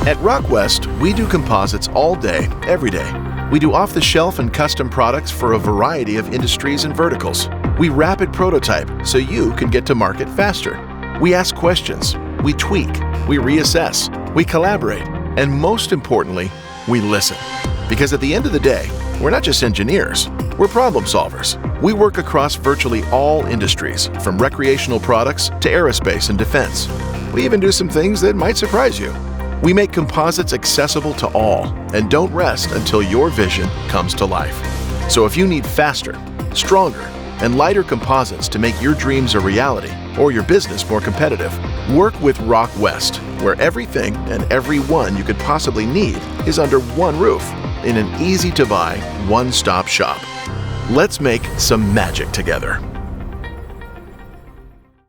At Rockwest, we do composites all day, every day. We do off-the-shelf and custom products for a variety of industries and verticals. We rapid prototype so you can get to market faster. We ask questions, we tweak, we reassess, we collaborate, and most importantly, we listen. Because at the end of the day, we're not just engineers, we're problem solvers. We work across virtually all industries, from recreational products to aerospace and defense. We even do some things that might surprise you. We make composites accessible to all and don't rest until your vision comes to life. So if you need faster, stronger, and lighter composites to make your dreams a reality or your business more competitive, work with Rockwest, where everything and everyone you could possibly need is under one roof in an easy-to-buy, one-stop shop. Let's make some magic together.